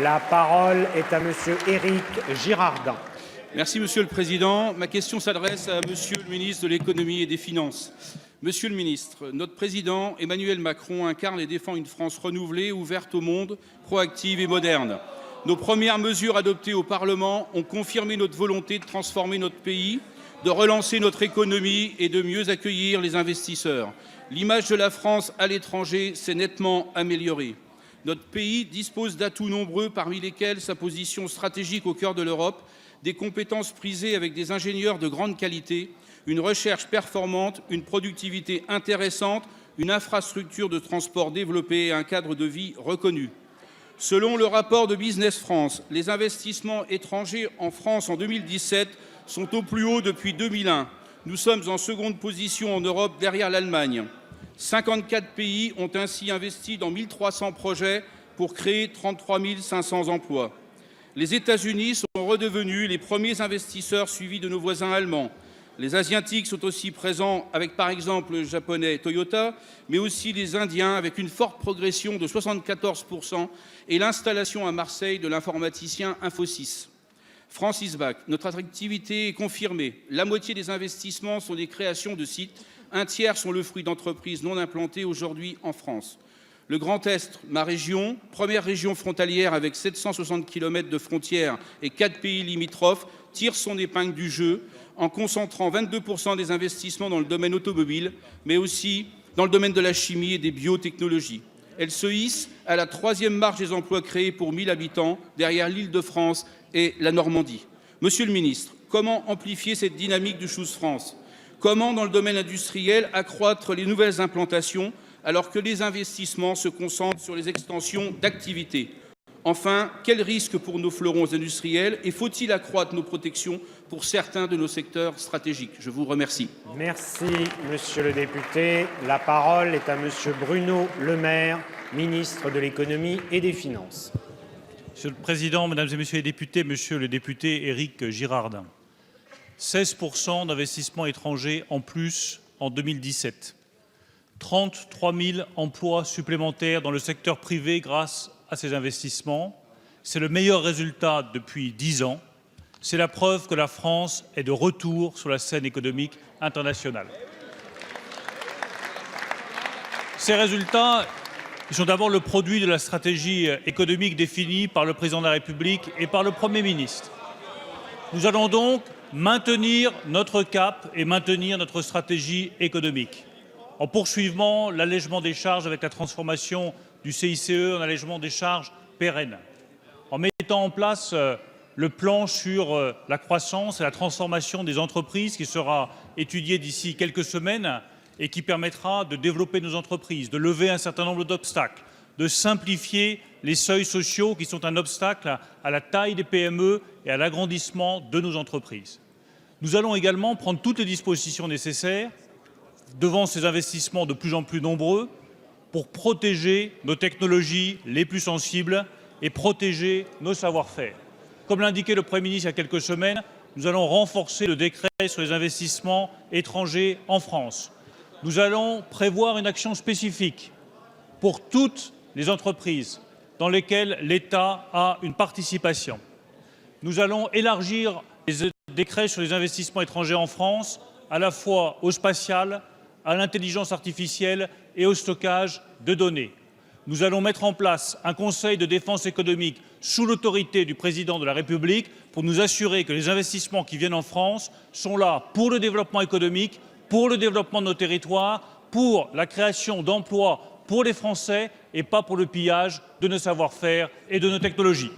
La parole est à Monsieur Éric Girardin. Merci Monsieur le Président. Ma question s'adresse à Monsieur le ministre de l'Économie et des Finances. Monsieur le ministre, notre président Emmanuel Macron incarne et défend une France renouvelée, ouverte au monde, proactive et moderne. Nos premières mesures adoptées au Parlement ont confirmé notre volonté de transformer notre pays, de relancer notre économie et de mieux accueillir les investisseurs. L'image de la France à l'étranger s'est nettement améliorée. Notre pays dispose d'atouts nombreux, parmi lesquels sa position stratégique au cœur de l'Europe, des compétences prisées avec des ingénieurs de grande qualité, une recherche performante, une productivité intéressante, une infrastructure de transport développée et un cadre de vie reconnu. Selon le rapport de Business France, les investissements étrangers en France en 2017 sont au plus haut depuis 2001. Nous sommes en seconde position en Europe derrière l'Allemagne. 54 pays ont ainsi investi dans 1300 projets pour créer 33 500 emplois. Les États-Unis sont redevenus les premiers investisseurs suivis de nos voisins allemands. Les Asiatiques sont aussi présents avec par exemple le japonais Toyota, mais aussi les Indiens avec une forte progression de 74% et l'installation à Marseille de l'informaticien Infosys. Francis Bach, notre attractivité est confirmée. La moitié des investissements sont des créations de sites. Un tiers sont le fruit d'entreprises non implantées aujourd'hui en France. Le Grand Est, ma région, première région frontalière avec 760 km de frontières et 4 pays limitrophes, tire son épingle du jeu en concentrant 22% des investissements dans le domaine automobile, mais aussi dans le domaine de la chimie et des biotechnologies. Elle se hisse à la 3e marche des emplois créés pour 1000 habitants, derrière l'Île-de-France et la Normandie. Monsieur le ministre, comment amplifier cette dynamique du Choose France ? Comment, dans le domaine industriel, accroître les nouvelles implantations alors que les investissements se concentrent sur les extensions d'activités? Enfin, quels risques pour nos fleurons industriels et faut-il accroître nos protections pour certains de nos secteurs stratégiques? Je vous remercie. Merci, Monsieur le député. La parole est à Monsieur Bruno Le Maire, ministre de l'Économie et des Finances. Monsieur le Président, Mesdames et Messieurs les députés, Monsieur le député Éric Girardin, 16% d'investissements étrangers en plus en 2017. 33 000 emplois supplémentaires dans le secteur privé grâce à ces investissements. C'est le meilleur résultat depuis 10 ans. C'est la preuve que la France est de retour sur la scène économique internationale. Ces résultats sont d'abord le produit de la stratégie économique définie par le Président de la République et par le Premier ministre. Nous allons donc maintenir notre cap et maintenir notre stratégie économique en poursuivant l'allègement des charges avec la transformation du CICE en allègement des charges pérennes, en mettant en place le plan sur la croissance et la transformation des entreprises qui sera étudié d'ici quelques semaines et qui permettra de développer nos entreprises, de lever un certain nombre d'obstacles, de simplifier les seuils sociaux qui sont un obstacle à la taille des PME et à l'agrandissement de nos entreprises. Nous allons également prendre toutes les dispositions nécessaires devant ces investissements de plus en plus nombreux pour protéger nos technologies les plus sensibles et protéger nos savoir-faire. Comme l'indiquait le Premier ministre il y a quelques semaines, nous allons renforcer le décret sur les investissements étrangers en France. Nous allons prévoir une action spécifique pour toutes les entreprises dans lesquelles l'État a une participation. Nous allons élargir les décrets sur les investissements étrangers en France, à la fois au spatial, à l'intelligence artificielle et au stockage de données. Nous allons mettre en place un conseil de défense économique sous l'autorité du président de la République pour nous assurer que les investissements qui viennent en France sont là pour le développement économique, pour le développement de nos territoires, pour la création d'emplois pour les Français et pas pour le pillage de nos savoir-faire et de nos technologies.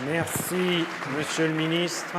Merci, Monsieur le ministre.